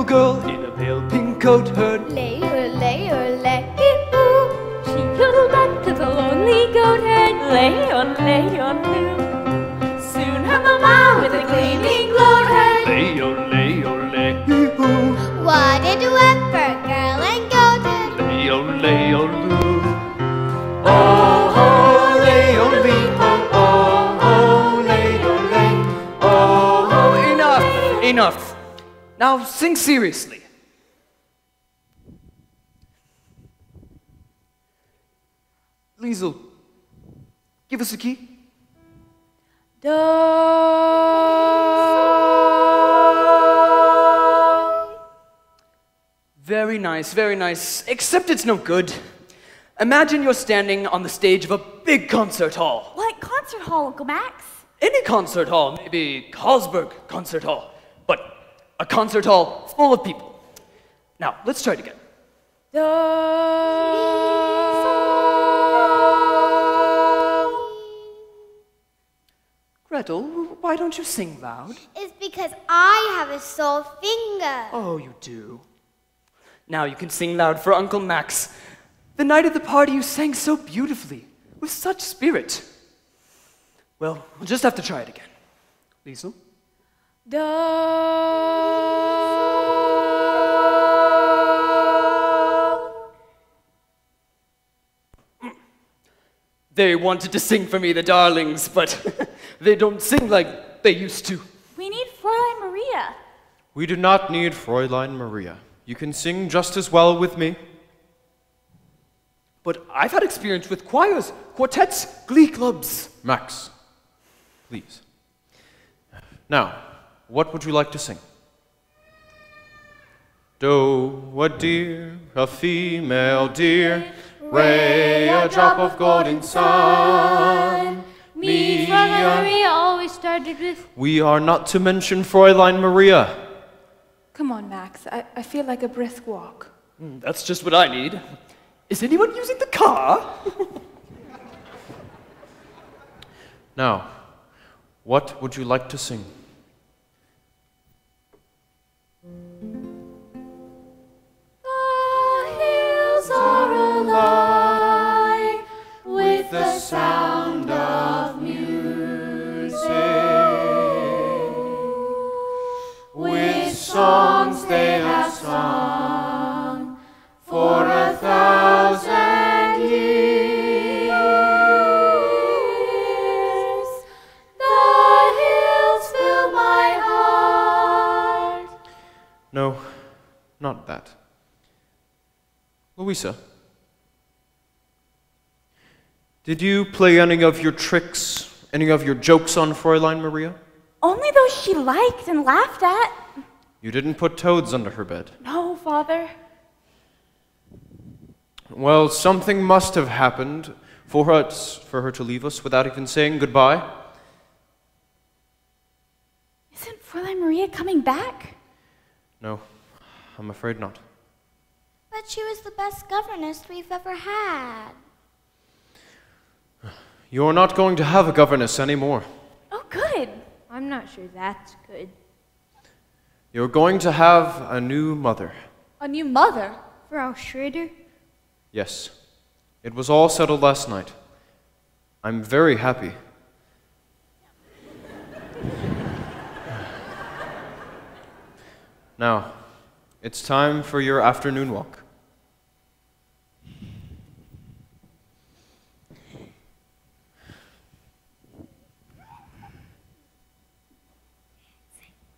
girl in a pale pink coat heard Lay, hee-hoo. She yodeled back to the lonely goat herd. Lay, hoo. Soon her mama with a gleaming goat herd. lay, hee-hoo. What a duet for girl and goat herd. Lay, loo. Oh, lay, lee, oh, lay, lay. Oh, enough. Now sing seriously. Liesel, give us a key. Do. Very nice, except it's no good. Imagine you're standing on the stage of a big concert hall. What concert hall, Uncle Max? Any concert hall, maybe Carlsberg Concert Hall, but a concert hall full of people. Now, let's try it again. Gretel, why don't you sing loud? It's because I have a sore finger. Oh, you do. Now you can sing loud for Uncle Max. The night of the party you sang so beautifully, with such spirit. Well, we'll just have to try it again. Liesel? They wanted to sing for me, the darlings, but they don't sing like they used to. We need Fräulein Maria. We do not need Fräulein Maria. You can sing just as well with me. But I've had experience with choirs, quartets, glee clubs. Max, please. Now, what would you like to sing? Do, a deer, a female deer, Ray, a drop of golden sun. Me, Fräulein Maria always started with... We are not to mention Fräulein Maria. Come on, Max. I feel like a brisk walk. That's just what I need. Is anyone using the car? Now, what would you like to sing? The hills are alive with the sound of music, with songs they have sung for 1,000 years. The hills fill my heart. No, not that. Louisa, did you play any of your tricks, any of your jokes on Fräulein Maria? Only those she liked and laughed at. You didn't put toads under her bed. No, Father. Well, something must have happened for her to leave us without even saying goodbye. Isn't Fräulein Maria coming back? No, I'm afraid not. But she was the best governess we've ever had. You're not going to have a governess anymore. Oh, good. I'm not sure that's good. You're going to have a new mother. A new mother? Frau Schroeder? Yes. It was all settled last night. I'm very happy. Now, it's time for your afternoon walk.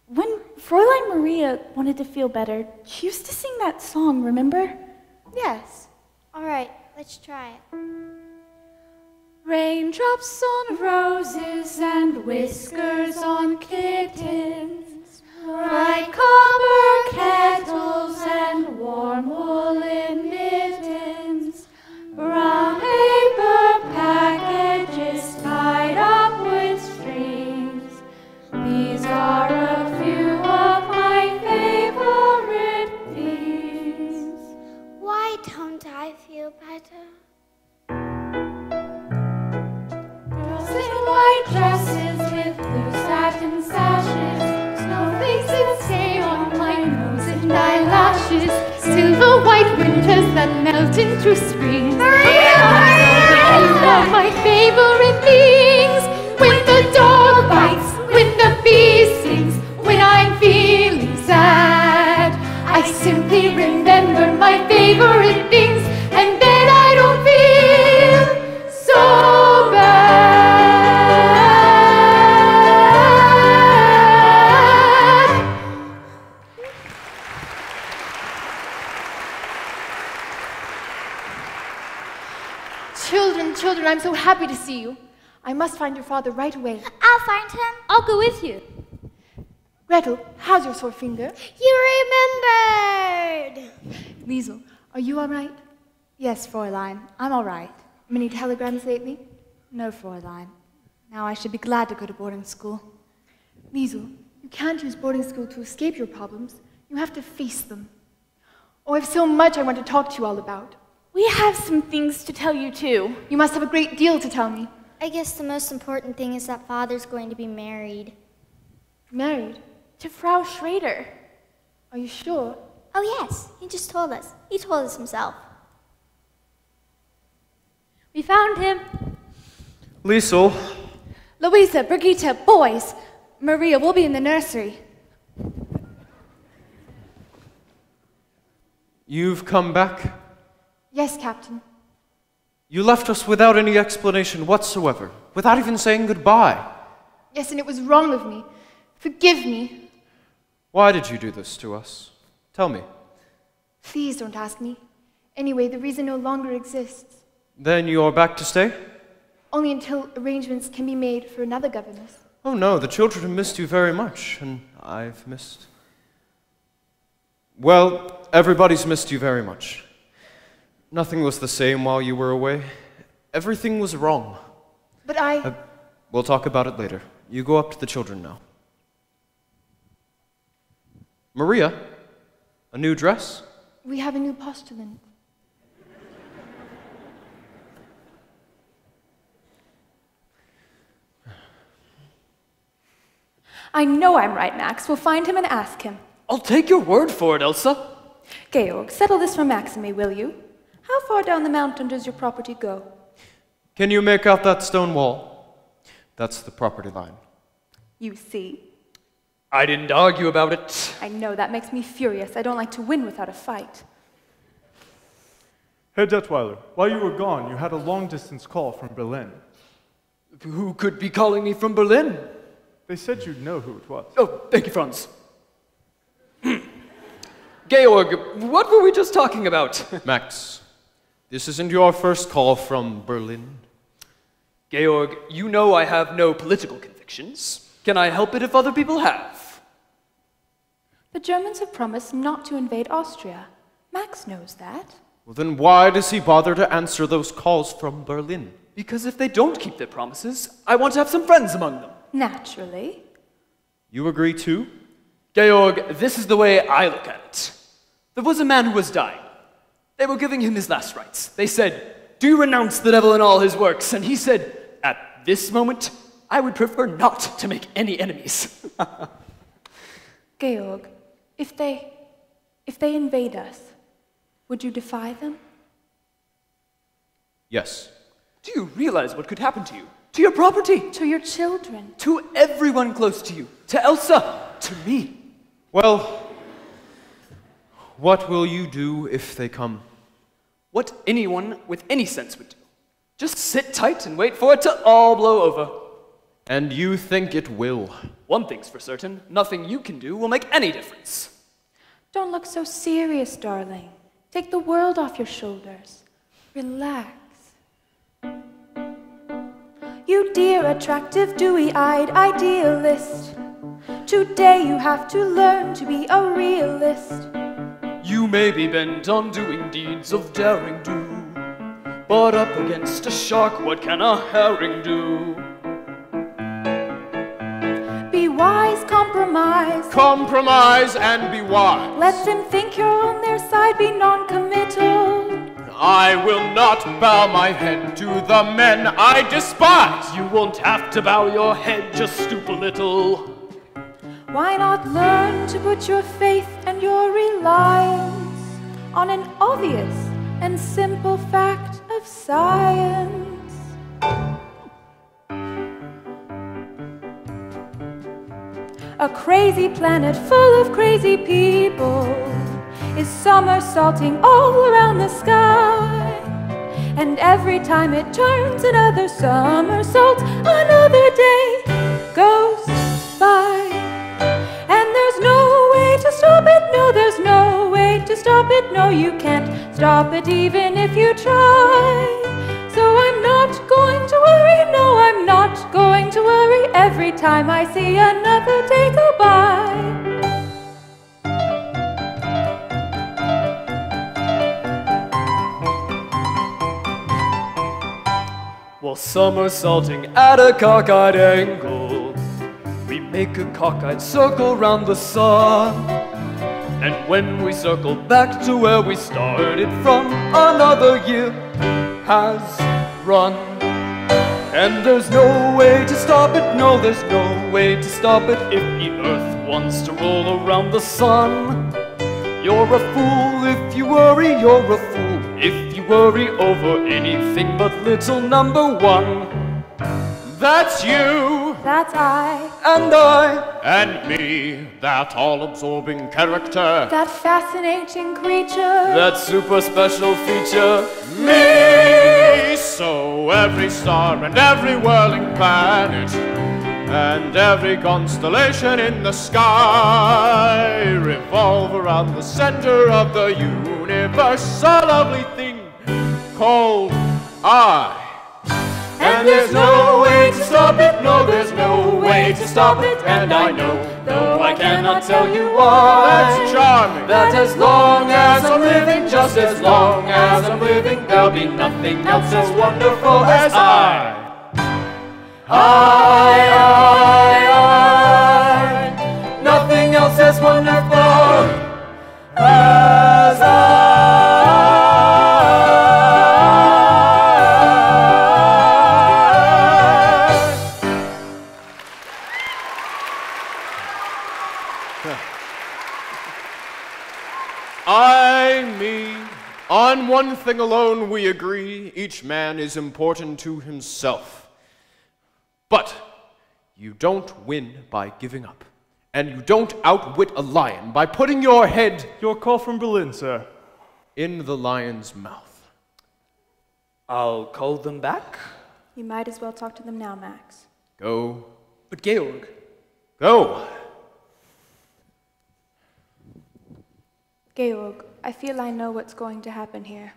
When Fräulein Maria wanted to feel better, she used to sing that song, remember? Yes. All right, let's try it. Raindrops on roses and whiskers on kittens, bright copper kettles and warm woolen mittens, brown paper packages tied up with strings. These are a few of my favorite things. Why don't I feel better? Girls in white dresses with blue satin sashes, snowflakes that stay on my that melt into springs. I love my favorite things. When the dog bites, when the bee sings, when I'm feeling sad, I simply remember my favorite things, and then I don't feel so bad. Children, I'm so happy to see you. I must find your father right away. I'll find him. I'll go with you. Gretel, how's your sore finger? You remembered! Liesel, are you all right? Yes, Fräulein, I'm all right. Many telegrams lately? No, Fräulein. Now I should be glad to go to boarding school. Liesel, you can't use boarding school to escape your problems. You have to face them. Oh, I have so much I want to talk to you all about. We have some things to tell you, too. You must have a great deal to tell me. I guess the most important thing is that Father's going to be married. Married? To Frau Schrader. Are you sure? Oh, yes. He just told us. He told us himself. We found him. Liesel, Louisa, Brigitte, boys! Maria, we'll be in the nursery. you've come back? Yes, Captain. You left us without any explanation whatsoever, without even saying goodbye. Yes, and it was wrong of me. Forgive me. Why did you do this to us? Tell me. Please don't ask me. Anyway, the reason no longer exists. Then you're back to stay? Only until arrangements can be made for another governess. Oh no, the children have missed you very much, and I've missed... Well, everybody's missed you very much. Nothing was the same while you were away. Everything was wrong. But We'll talk about it later. You go up to the children now. Maria, a new dress? We have a new postulant. I know I'm right, Max. We'll find him and ask him. I'll take your word for it, Elsa. Georg, settle this for Maxime, will you? How far down the mountain does your property go? Can you make out that stone wall? That's the property line. You see. I didn't argue about it. I know, that makes me furious. I don't like to win without a fight. Herr Detweiler, while you were gone, you had a long-distance call from Berlin. Who could be calling me from Berlin? They said you'd know who it was. Oh, thank you, Franz. Georg, what were we just talking about? Max, this isn't your first call from Berlin. Georg, you know I have no political convictions. Can I help it if other people have? The Germans have promised not to invade Austria. Max knows that. Well, then why does he bother to answer those calls from Berlin? Because if they don't keep their promises, I want to have some friends among them. Naturally. You agree too? Georg, this is the way I look at it. There was a man who was dying. They were giving him his last rites. They said, "Do you renounce the devil and all his works?" And he said, "At this moment, I would prefer not to make any enemies." Georg, if they invade us, would you defy them? Yes. Do you realize what could happen to you? To your property? To your children? To everyone close to you? To Elsa? To me? Well, what will you do if they come? What anyone with any sense would do. Just sit tight and wait for it to all blow over. And you think it will? One thing's for certain, nothing you can do will make any difference. Don't look so serious, darling. Take the world off your shoulders. Relax. You dear, attractive, dewy-eyed idealist. Today you have to learn to be a realist. You may be bent on doing deeds of daring do, but up against a shark, what can a herring do? Be wise, compromise. Compromise and be wise. Let them think you're on their side, be non-committal. I will not bow my head to the men I despise. You won't have to bow your head, just stoop a little. Why not learn to put your faith and your reliance on an obvious and simple fact of science. A crazy planet full of crazy people is somersaulting all around the sky. And every time it turns another somersault, another day goes by. And there's no way to stop it, no, there's no way to stop it, no, you can't stop it even if you try. So I'm not going to worry, no, I'm not going to worry every time I see another day go by. While somersaulting at a cockeyed angle, we make a cockeyed circle round the sun. And when we circle back to where we started from, another year has run. And there's no way to stop it, no, there's no way to stop it if the earth wants to roll around the sun. You're a fool if you worry, you're a fool if you worry over anything but little number one. That's you, That's I, And I, and me, that all-absorbing character. that fascinating creature. that super special feature, Me! So every star and every whirling planet and every constellation in the sky revolve around the center of the universe, a lovely thing called I. And there's no way to stop it, no, there's no way to stop it, and I know, though I cannot tell you why. That's charming. that as long as I'm living, just as long as I'm living, there'll be nothing else as wonderful as I. Nothing else as wonderful as Me. On one thing alone we agree, each man is important to himself. But you don't win by giving up. And you don't outwit a lion by putting your head Your call from Berlin, sir. in the lion's mouth. I'll call them back. You might as well talk to them now, Max. Go. But Georg, Go. Georg, I feel I know what's going to happen here.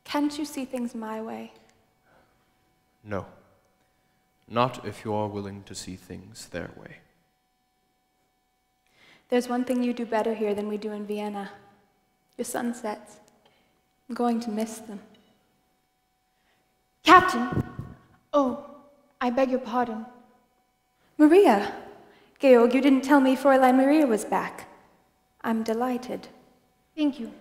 Can't you see things my way? No. Not if you are willing to see things their way. There's one thing you do better here than we do in Vienna. Your sunsets. I'm going to miss them. Captain! Oh, I beg your pardon. Maria! Georg, you didn't tell me Fräulein Maria was back. I'm delighted. Thank you.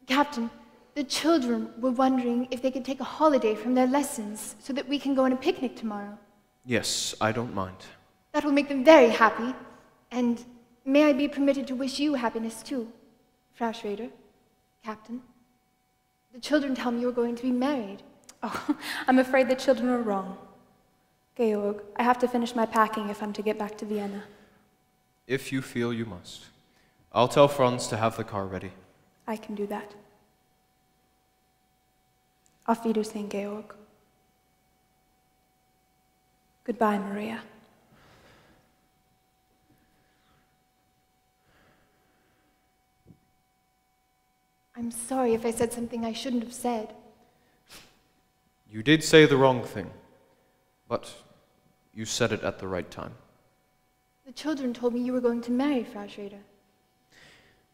Captain, the children were wondering if they could take a holiday from their lessons so that we can go on a picnic tomorrow. Yes, I don't mind. That will make them very happy. And may I be permitted to wish you happiness too, Frau Schrader, Captain? The children tell me you're going to be married. Oh, I'm afraid the children are wrong. Georg, I have to finish my packing if I'm to get back to Vienna. If you feel you must. I'll tell Franz to have the car ready. I can do that. Auf Wiedersehen, Georg. Goodbye, Maria. I'm sorry if I said something I shouldn't have said. You did say the wrong thing, but you said it at the right time. The children told me you were going to marry Frau Schrader.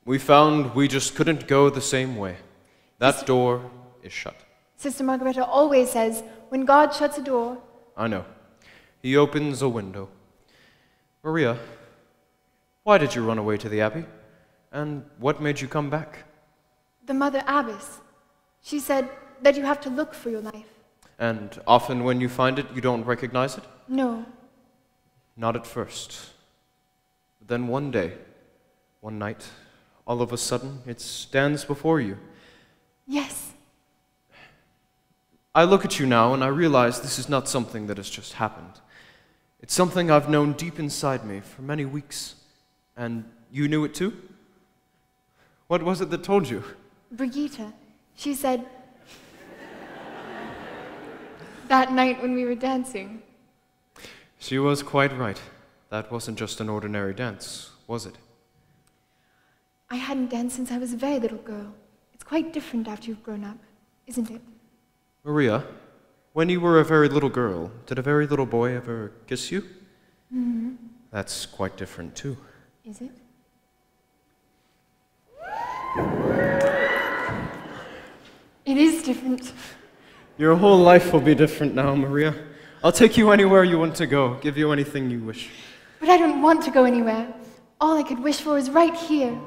We found we just couldn't go the same way. That door is shut. Sister Margareta always says, when God shuts a door, I know. He opens a window. Maria, why did you run away to the Abbey? And what made you come back? the Mother Abbess, she said that you have to look for your life. And often when you find it, you don't recognize it? No. Not at first. But then one day, one night, all of a sudden, it stands before you, Yes. I look at you now and I realize this is not something that has just happened. It's something I've known deep inside me for many weeks. And you knew it too? What was it that told you? Brigitte, she said, that night when we were dancing. She was quite right. That wasn't just an ordinary dance, was it? I hadn't danced since I was a very little girl. It's quite different after you've grown up, isn't it? Maria, when you were a very little girl, did a very little boy ever kiss you? Mm-hmm. That's quite different too. Is it? It is different. Your whole life will be different now, Maria. I'll take you anywhere you want to go, give you anything you wish. But I don't want to go anywhere. All I could wish for is right here.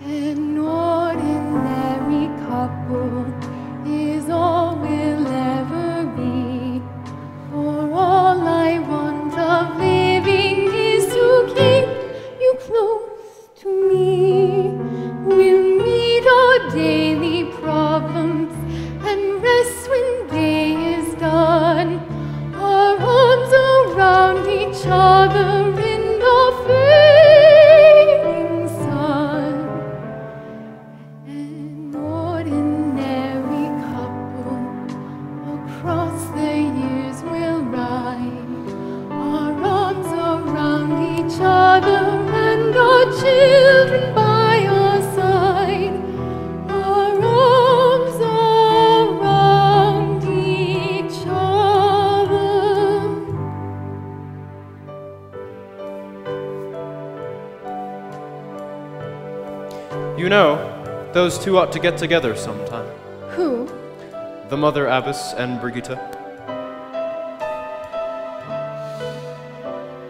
An ordinary couple is all we'll ever be. For all I want of living is to keep you close to me. We'll meet our daily problems and rest when day is done. Our arms around each other in the fading sun. An ordinary couple across the years will ride. Our arms around each other and our children by our side. Our arms around each other. You know, those two ought to get together sometime. Who? The Mother Abbess and Brigitte.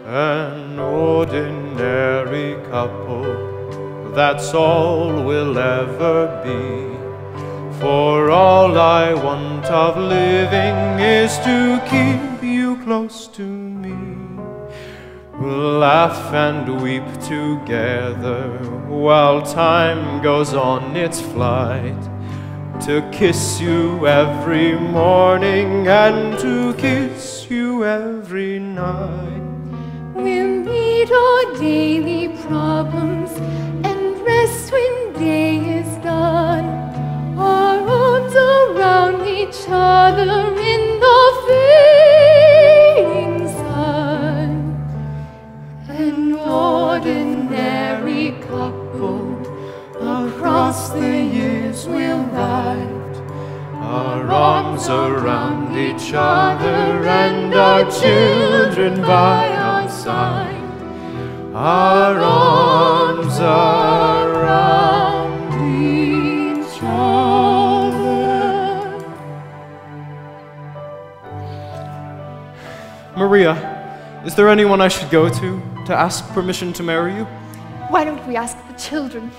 An ordinary couple, that's all we'll ever be. For all I want of living is to keep you close to me. We'll laugh and weep together while time goes on its flight. To kiss you every morning and to kiss you every night. We'll meet our daily problems and rest when day is done. Our arms around each other in the fading sun. An ordinary couple across the years will ride. Our arms around each other and our children by our side. Our arms around each other. Maria, is there anyone I should go to ask permission to marry you? Why don't we ask the children?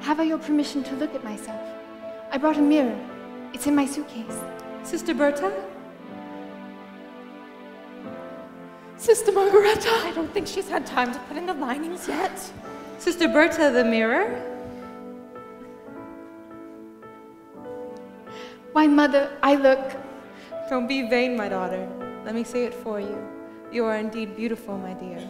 Have I your permission to look at myself? I brought a mirror. It's in my suitcase. Sister Berta? Sister Margareta! I don't think she's had time to put in the linings yet. Sister Berta, the mirror? Why, Mother, I look... Don't be vain, my daughter. Let me say it for you. You are indeed beautiful, my dear.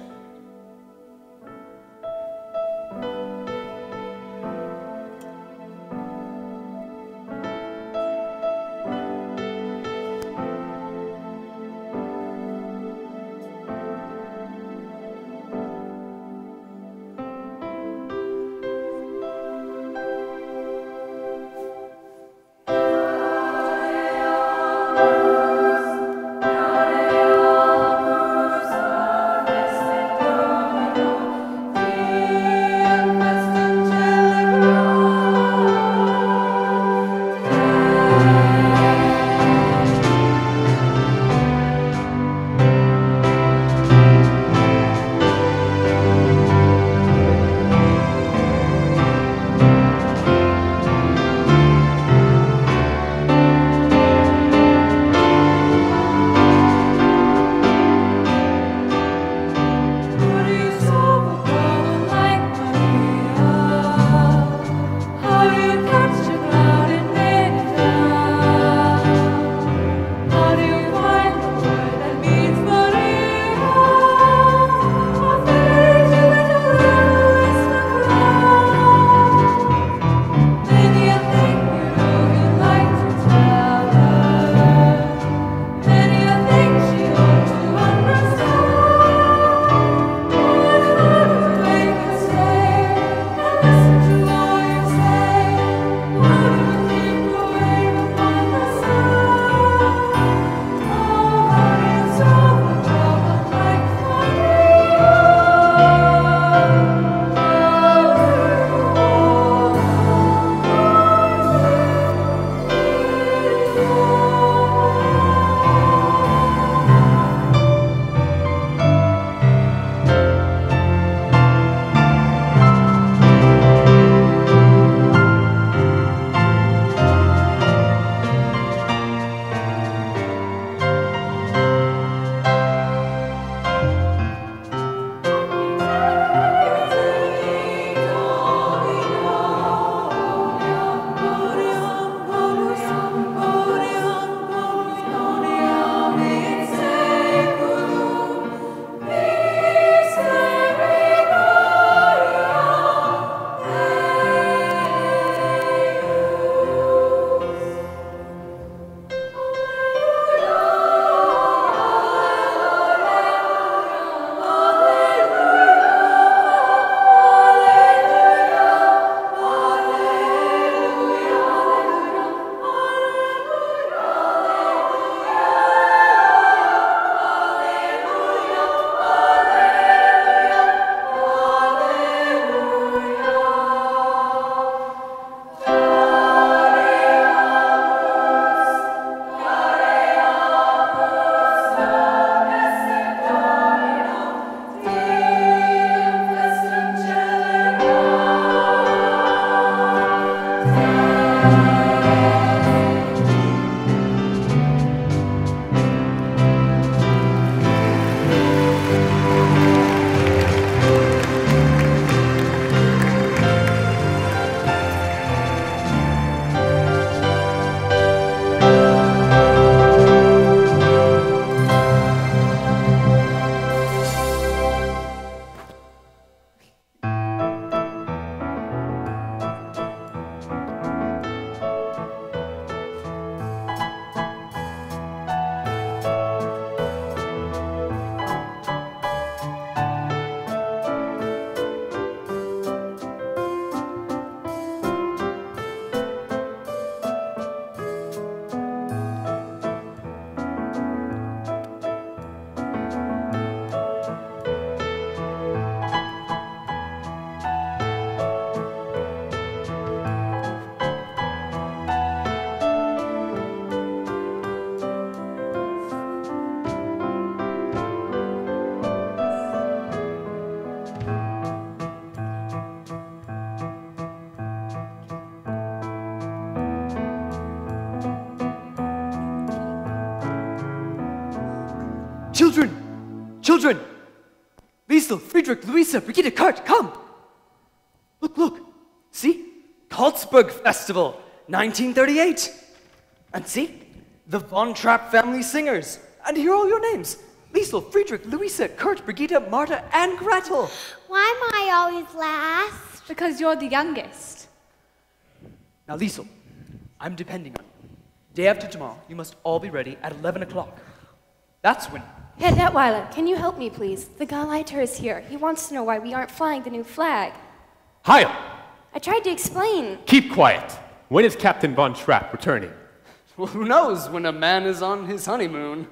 Blessed children! Liesel, Friedrich, Luisa, Brigitte, Kurt, come! Look, look. See? Karlsburg Festival, 1938. And see? The Von Trapp family singers. And here are all your names. Liesel, Friedrich, Luisa, Kurt, Brigitte, Marta, and Gretel. Why am I always last? Because you're the youngest. Now, Liesel, I'm depending on you. Day after tomorrow, you must all be ready at 11 o'clock. That's when... Herr Detweiler, can you help me, please? The Gauleiter is here. He wants to know why we aren't flying the new flag. Heil! I tried to explain. Keep quiet. When is Captain Von Trapp returning? Well, who knows when a man is on his honeymoon?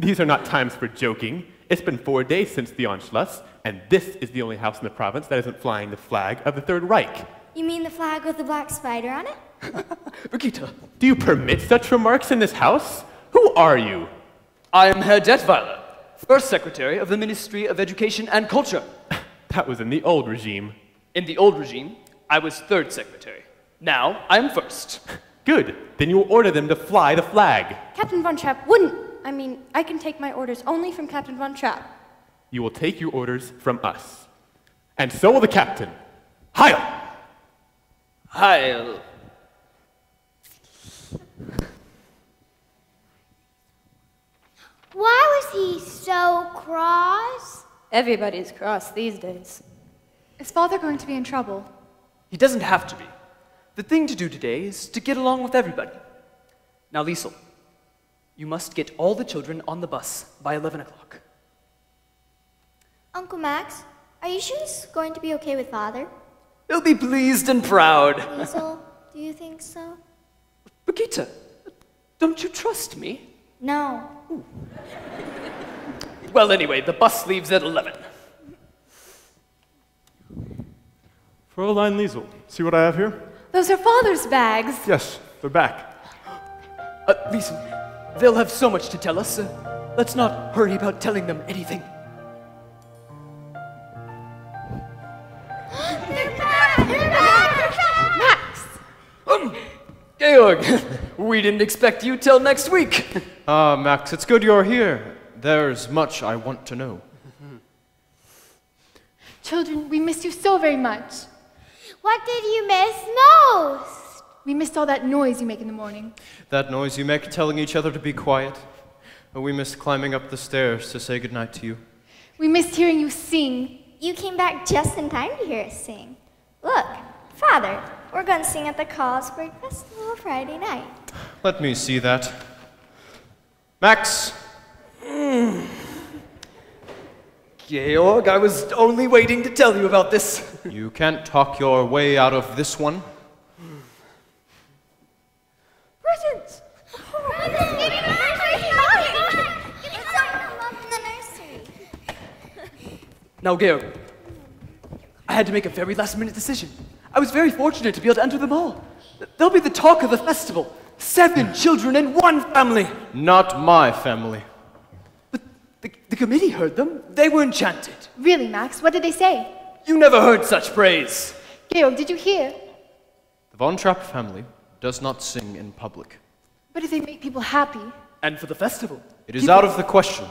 These are not times for joking. It's been 4 days since the Anschluss, and this is the only house in the province that isn't flying the flag of the Third Reich. You mean the flag with the black spider on it? Brigitte, Do you permit such remarks in this house? Who are you? I am Herr Detweiler, First Secretary of the Ministry of Education and Culture. That was in the old regime. In the old regime, I was Third Secretary. Now, I am First. Good. Then you will order them to fly the flag. Captain Von Trapp wouldn't. I can take my orders only from Captain Von Trapp. You will take your orders from us. And so will the captain. Heil! Heil. Why was he so cross? Everybody's cross these days. Is Father going to be in trouble? He doesn't have to be. The thing to do today is to get along with everybody. Now, Liesel, you must get all the children on the bus by 11 o'clock. Uncle Max, are you sure this is going to be okay with Father? He'll be pleased and proud. Liesel, do you think so? Brigitte, don't you trust me? No. Well, anyway, the bus leaves at 11. Fräulein Liesel, see what I have here? Those are Father's bags. Yes, they're back. Liesel, they'll have so much to tell us. Let's not hurry about telling them anything. Max! Georg, we didn't expect you till next week. Ah, Max, it's good you're here. There's much I want to know. Children, we missed you so very much. What did you miss most? We missed all that noise you make in the morning. That noise you make telling each other to be quiet. We missed climbing up the stairs to say goodnight to you. We missed hearing you sing. You came back just in time to hear us sing. Look, Father, we're going to sing at the Karlsburg Festival Friday night. Let me see that. Max! Georg, I was only waiting to tell you about this. You can't talk your way out of this one. Presents! Now, Georg, I had to make a very last-minute decision. I was very fortunate to be able to enter them all. They'll be the talk of the festival. 7 children in one family. Not my family. But the committee heard them. They were enchanted. Really, Max? What did they say? You never heard such praise. Georg, did you hear? The Von Trapp family does not sing in public. But if they make people happy? And for the festival. It is out of the question.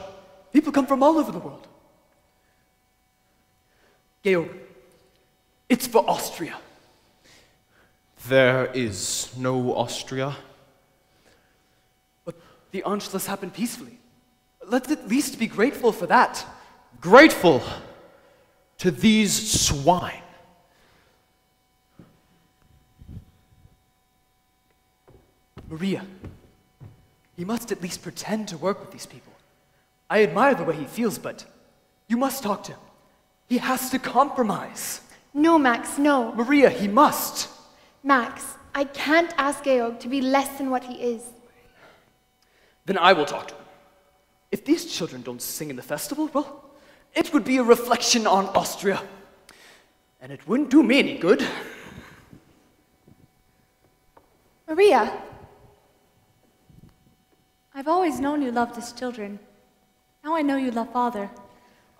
People come from all over the world. Georg, it's for Austria. There is no Austria. But the Anschluss happened peacefully. Let's at least be grateful for that. Grateful to these swine. Maria, he must at least pretend to work with these people. I admire the way he feels, but you must talk to him. He has to compromise. No, Max, no. Maria, he must. Max, I can't ask Georg to be less than what he is. Then I will talk to him. If these children don't sing in the festival, well, it would be a reflection on Austria. And it wouldn't do me any good. Maria, I've always known you loved his children. Now I know you love Father.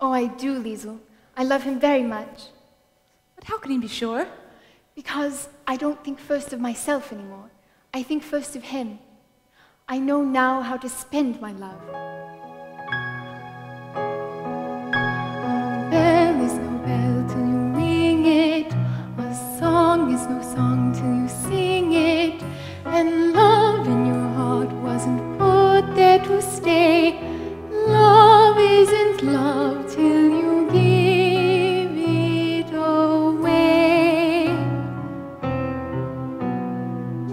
Oh, I do, Liesel. I love him very much. But how can he be sure? Because I don't think first of myself anymore. I think first of him. I know now how to spend my love. is no song till you sing it, and love in your heart wasn't put there to stay. Love isn't love till you give it away.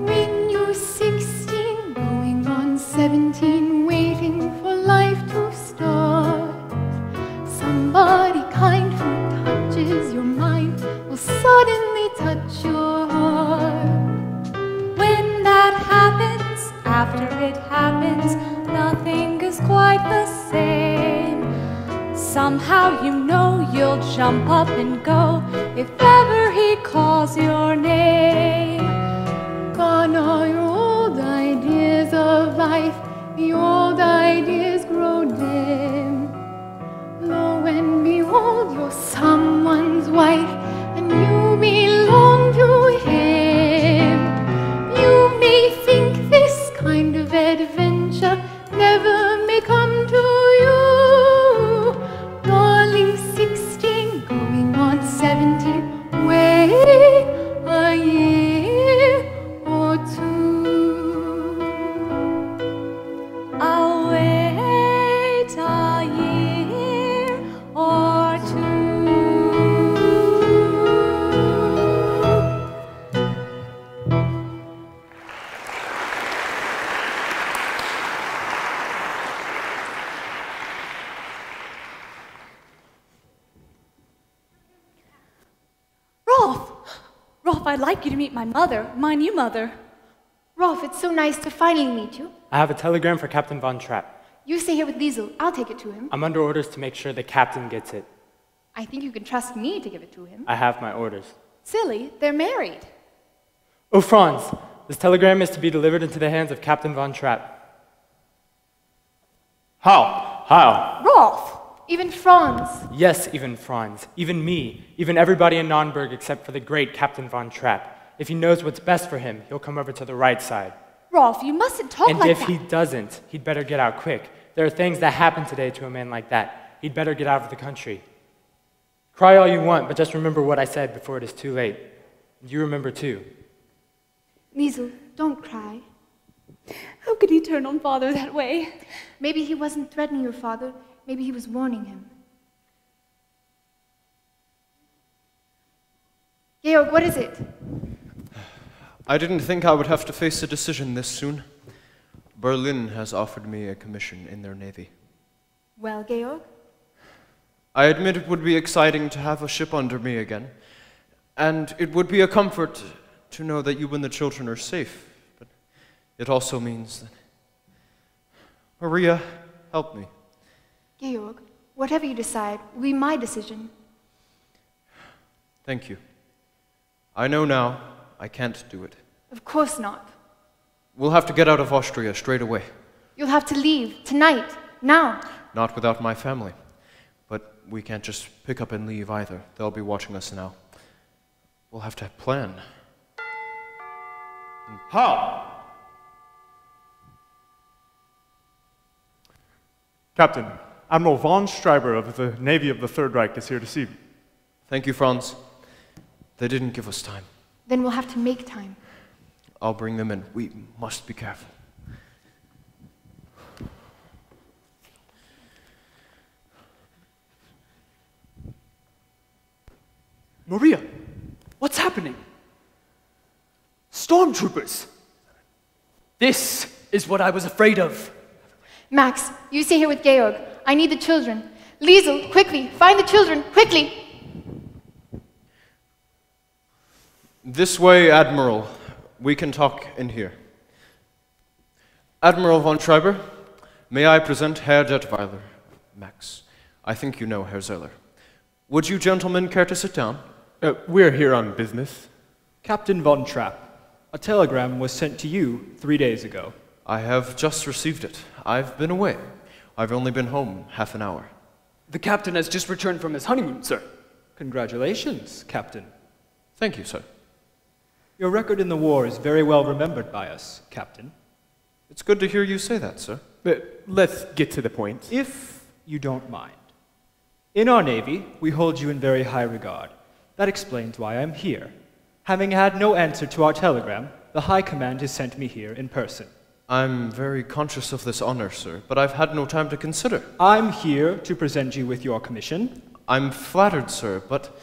When you're 16, going on 17, waiting for life to start, somebody kind who touches your mind will suddenly touch your heart. When that happens, after it happens, nothing is quite the same. Somehow you know you'll jump up and go if ever he calls your name. Gone are your old ideas of life, the old ideas grow dim. Lo and behold, you're someone's wife, and you belong to him. You may think this kind of adventure never may come to you. Darling, 16, going on 17, wait a year or two. I'll wait a year or two. Rolf, I'd like you to meet my mother, my new mother. Rolf, it's so nice to finally meet you. I have a telegram for Captain Von Trapp. You stay here with Liesel. I'll take it to him. I'm under orders to make sure the captain gets it. I think you can trust me to give it to him. I have my orders. Silly, they're married. Oh, Franz, this telegram is to be delivered into the hands of Captain Von Trapp. How? Rolf! Even Franz. Yes, even Franz, even me, even everybody in Nonnberg except for the great Captain Von Trapp. If he knows what's best for him, he'll come over to the right side. Rolf, you mustn't talk And like if that. he doesn't, he'd better get out quick. There are things that happen today to a man like that. He'd better get out of the country. Cry all you want, but just remember what I said before it is too late. And you remember too. Liesel, don't cry. How could he turn on father that way? Maybe he wasn't threatening your father. Maybe he was warning him. Georg, what is it? I didn't think I would have to face a decision this soon. Berlin has offered me a commission in their navy. Well, Georg? I admit it would be exciting to have a ship under me again, and it would be a comfort to know that you and the children are safe, but it also means that... Maria, help me. Georg, whatever you decide will be my decision. Thank you. I know now I can't do it. Of course not. We'll have to get out of Austria straight away. You'll have to leave, tonight, now. Not without my family. But we can't just pick up and leave either. They'll be watching us now. We'll have to plan. How? Captain, Admiral von Streiber of the Navy of the Third Reich is here to see you. Thank you, Franz. They didn't give us time. Then we'll have to make time. I'll bring them in. We must be careful. Maria, what's happening? Stormtroopers! This is what I was afraid of. Max, you stay here with Georg. I need the children. Liesel, quickly, find the children, quickly! This way, Admiral. We can talk in here. Admiral von Schreiber, may I present Herr Detweiler, Max. I think you know Herr Zeller. Would you gentlemen care to sit down? We're here on business. Captain Von Trapp, a telegram was sent to you 3 days ago. I have just received it. I've been away. I've only been home half an hour. The captain has just returned from his honeymoon, sir. Congratulations, Captain. Thank you, sir. Your record in the war is very well remembered by us, Captain. It's good to hear you say that, sir. Let's get to the point, if you don't mind. In our Navy, we hold you in very high regard. That explains why I'm here. Having had no answer to our telegram, the High Command has sent me here in person. I'm very conscious of this honor, sir, but I've had no time to consider. I'm here to present you with your commission. I'm flattered, sir, but...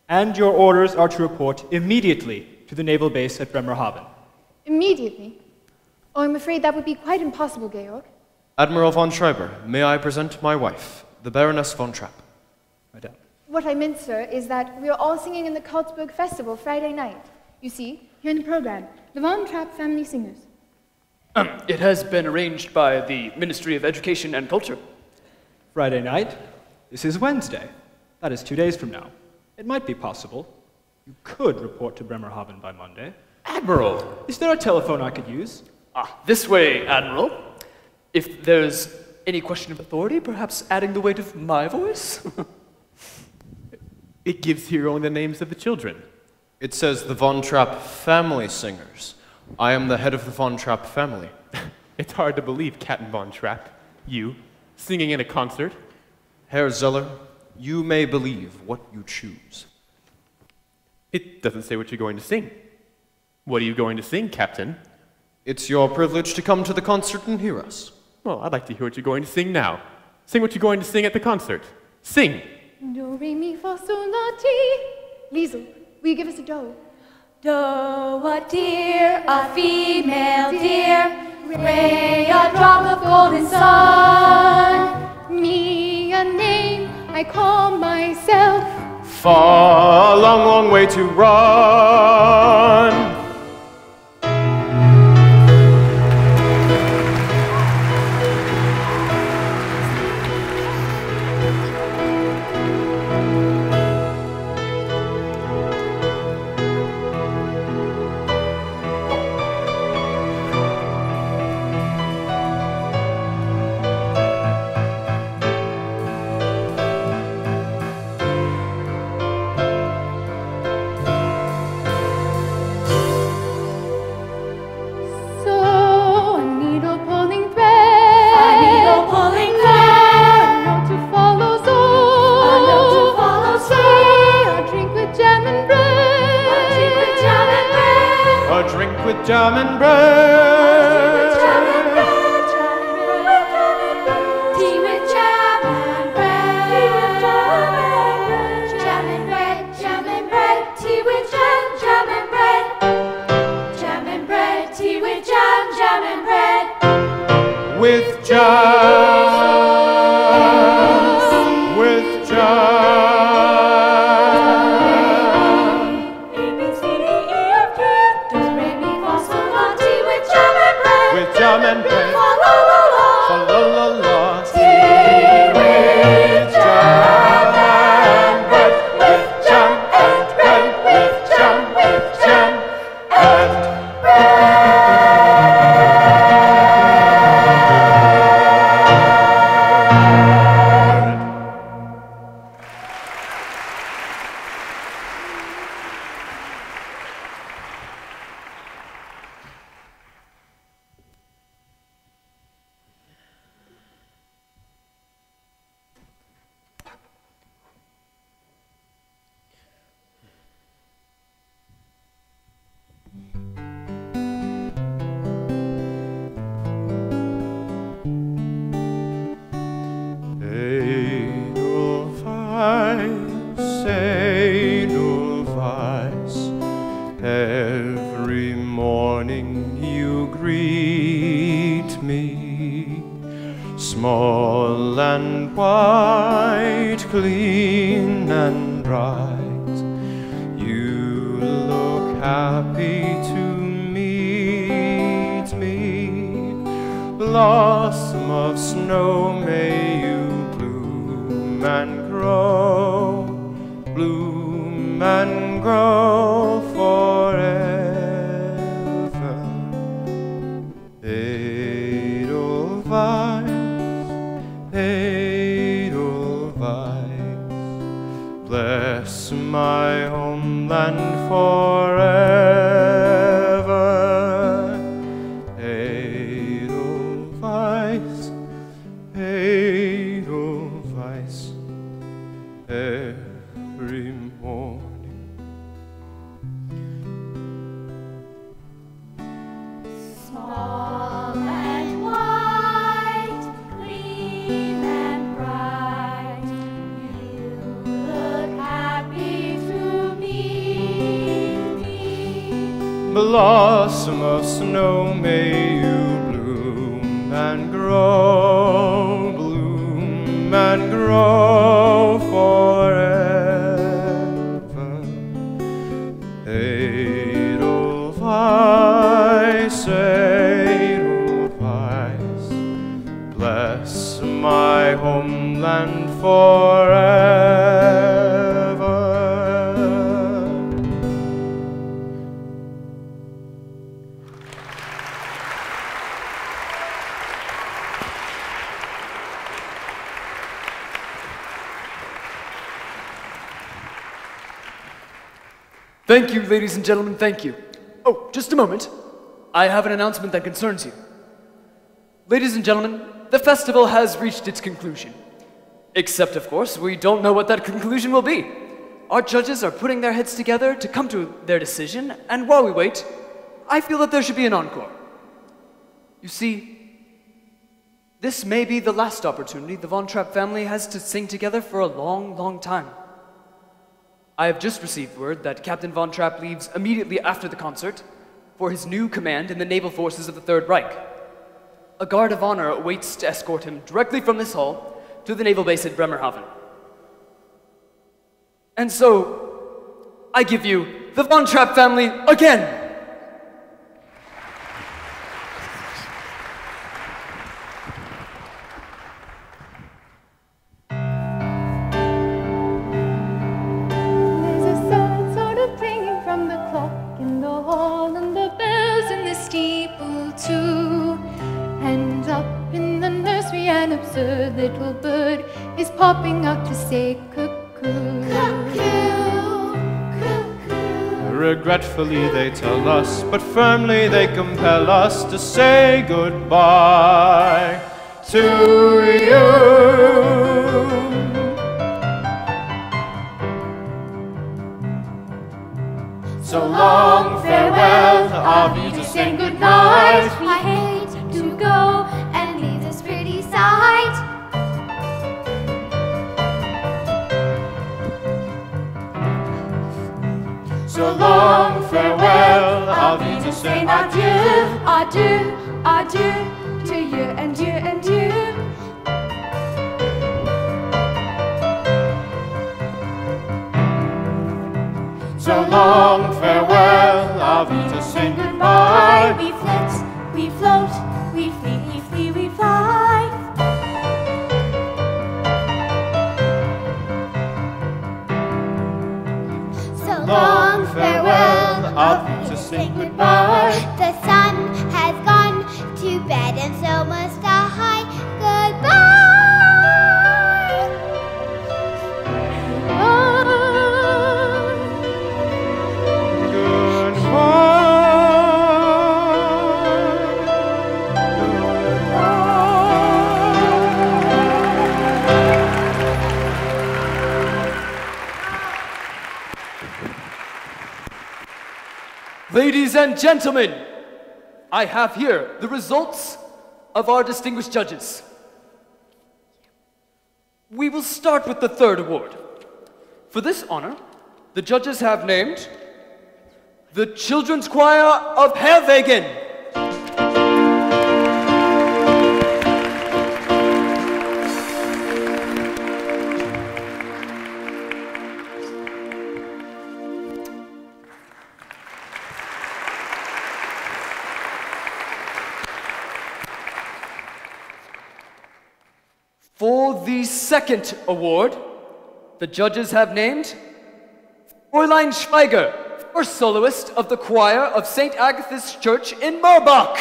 And your orders are to report immediately to the naval base at Bremerhaven. Immediately? Oh, I'm afraid that would be quite impossible, Georg. Admiral von Schreiber, may I present my wife, the Baroness von Trapp? Madame. What I meant, sir, is that we are all singing in the Karlsburg Festival Friday night. You see, here in the program, the Von Trapp family singers. It has been arranged by the Ministry of Education and Culture. Friday night? This is Wednesday. That is 2 days from now. It might be possible. You could report to Bremerhaven by Monday. Admiral! Is there a telephone I could use? This way, Admiral. If there's any question of authority, perhaps adding the weight of my voice? It gives here only the names of the children. It says the Von Trapp family singers. I am the head of the Von Trapp family. It's hard to believe, Captain Von Trapp. You, singing in a concert? Herr Zeller, you may believe what you choose. It doesn't say what you're going to sing. What are you going to sing, Captain? It's your privilege to come to the concert and hear us. Well, I'd like to hear what you're going to sing now. Sing what you're going to sing at the concert. Sing! Do, re, mi, fa, sol, la, ti. Liesel, will you give us a do? Do, a deer, a female deer. Ray, a drop of golden sun. Me, a name I call myself. Far, a long, long way to run. With jam and bread. Tea with jam and bread. Jam and bread, jam and bread. Tea with jam, jam and bread. Jam and bread, tea with jam, jam and bread. With jam. With jam. Jam and bread, fa la la la, fa la la la. Tea with jam and bread, with jam and bread, with jam and bread. Every morning you greet me, small and white, clean and bright. You look happy to meet me. Blossom of snow, may you bloom and grow, bloom and grow forever. Edelweiss, bless my homeland forever. Edelweiss, Edelweiss, every morning blossom of snow, may you bloom and grow, bloom and grow forever. Edelweiss, Edelweiss, bless my homeland forever. Thank you, ladies and gentlemen, thank you. Oh, just a moment. I have an announcement that concerns you. Ladies and gentlemen, the festival has reached its conclusion. Except, of course, we don't know what that conclusion will be. Our judges are putting their heads together to come to their decision, and while we wait, I feel that there should be an encore. You see, this may be the last opportunity the Von Trapp family has to sing together for a long, long time. I have just received word that Captain Von Trapp leaves immediately after the concert for his new command in the naval forces of the Third Reich. A guard of honor awaits to escort him directly from this hall to the naval base at Bremerhaven. And so, I give you the Von Trapp family again! There's a sad sort of clanging from the clock in the hall, and the bells in the steeple too. And up in the nursery an absurd little bird is popping out to say cuckoo. Cuckoo, cuckoo. Regretfully they tell us, but firmly they compel us to say goodbye to you. So long, farewell, our to saying goodnight. We hate to go and leave this pretty sight. So long, farewell, our to say adieu. Adieu, adieu, to you and you and you. So long, farewell, our to say goodbye. We flit, we float, we flee, we flee, we fly. So long, farewell, our to say goodbye. The sun has gone to bed, and so must I. Goodbye. Ladies and gentlemen, I have here the results of our distinguished judges. We will start with the third award. For this honor, the judges have named the Children's Choir of Herwegen. For the second award, the judges have named Fräulein Schweiger, first soloist of the choir of St. Agatha's Church in Murbach.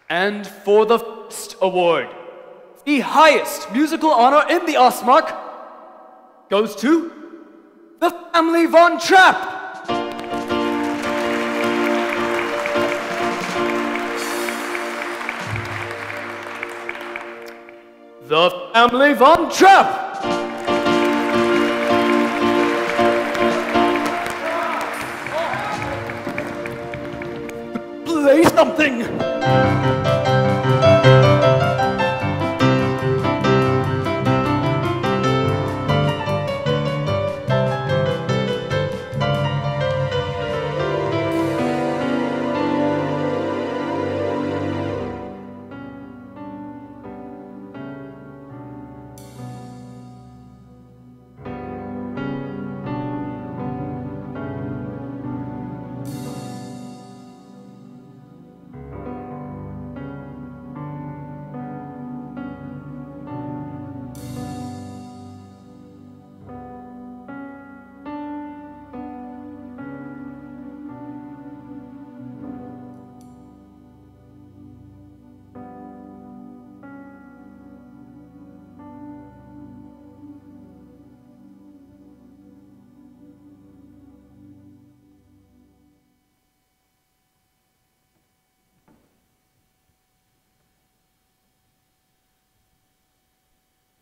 And for the first award, the highest musical honor in the Ostmark goes to the family Von Trapp. The family Von Trapp. Say something!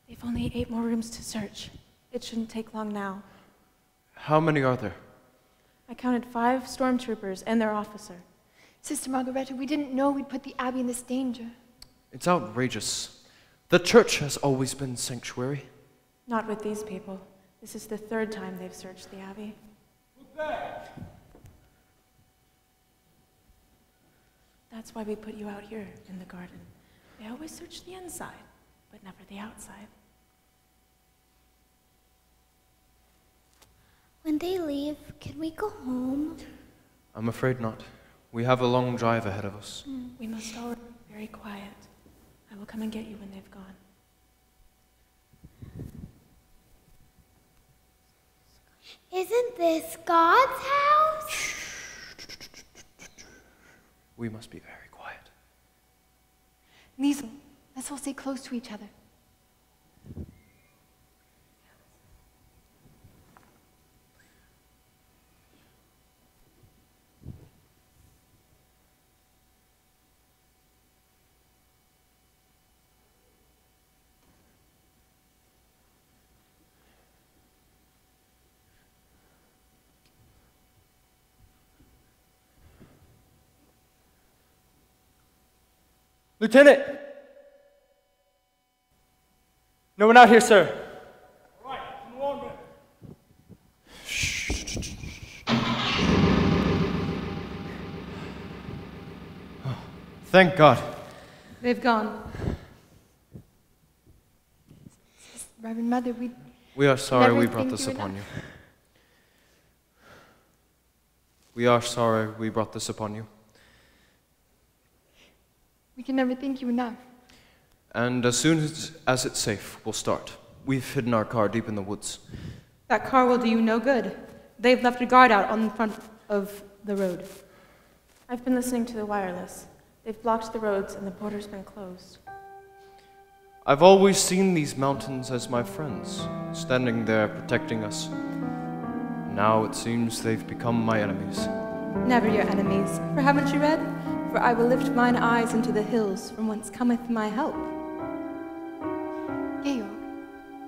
They've only 8 more rooms to search. It shouldn't take long now. How many are there? I counted 5 stormtroopers and their officer. Sister Margareta, we didn't know we'd put the Abbey in this danger. It's outrageous. The church has always been sanctuary. Not with these people. This is the 3rd time they've searched the Abbey. That's why we put you out here in the garden. They always search the inside, but never the outside. When they leave, can we go home? I'm afraid not. We have a long drive ahead of us. We must all be very quiet. I will come and get you when they've gone. Isn't this God's house? We must be very quiet. Liesel, let's all stay close to each other. Lieutenant! No one out here, sir. Thank God. They've gone. Reverend Mother, We are sorry never we brought think this you're upon enough. you. We are sorry we brought this upon you. We can never thank you enough. And as soon as it's safe, we'll start. We've hidden our car deep in the woods. That car will do you no good. They've left a guard out on the front of the road. I've been listening to the wireless. They've blocked the roads and the border's been closed. I've always seen these mountains as my friends, standing there protecting us. Now it seems they've become my enemies. Never your enemies, for haven't you read? For I will lift mine eyes into the hills, from whence cometh my help. Georg,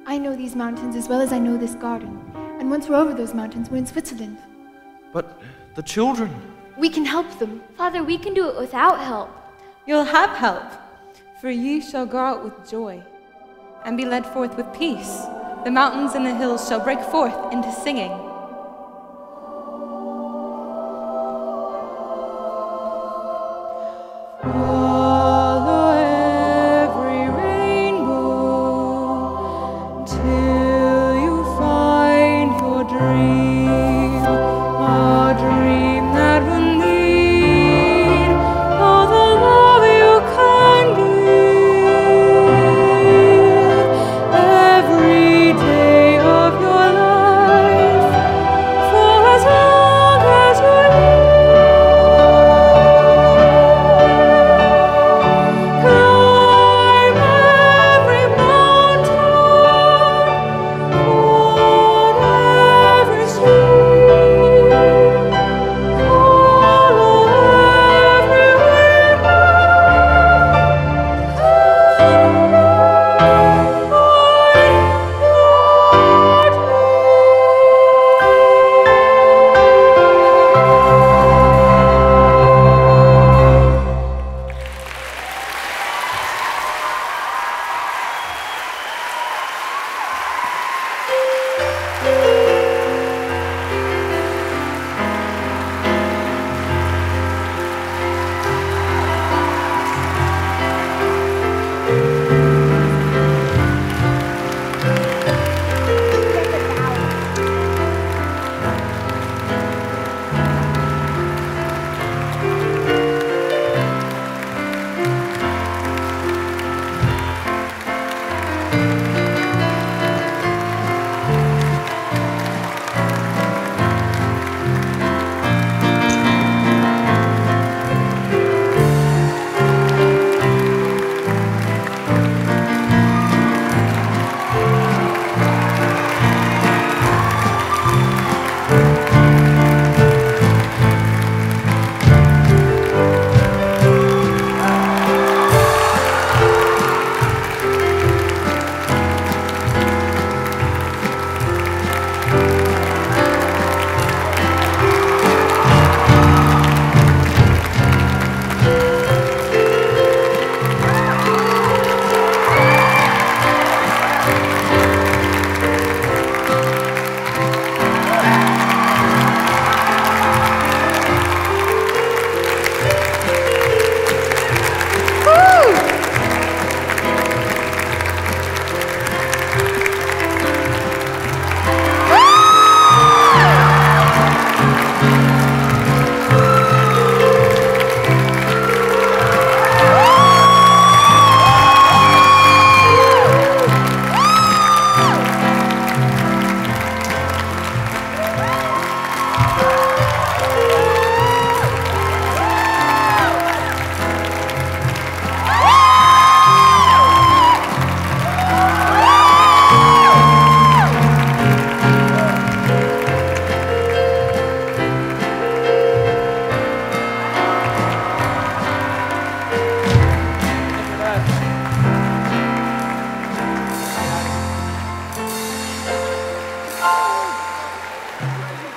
I know these mountains as well as I know this garden. And once we're over those mountains, we're in Switzerland. But the children... We can help them. Father, we can do it without help. You'll have help, for ye shall go out with joy, and be led forth with peace. The mountains and the hills shall break forth into singing. Follow every rainbow till you find your dream, a dream that will need all the love you can give. Every day of your life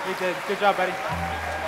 He did. Good job, buddy.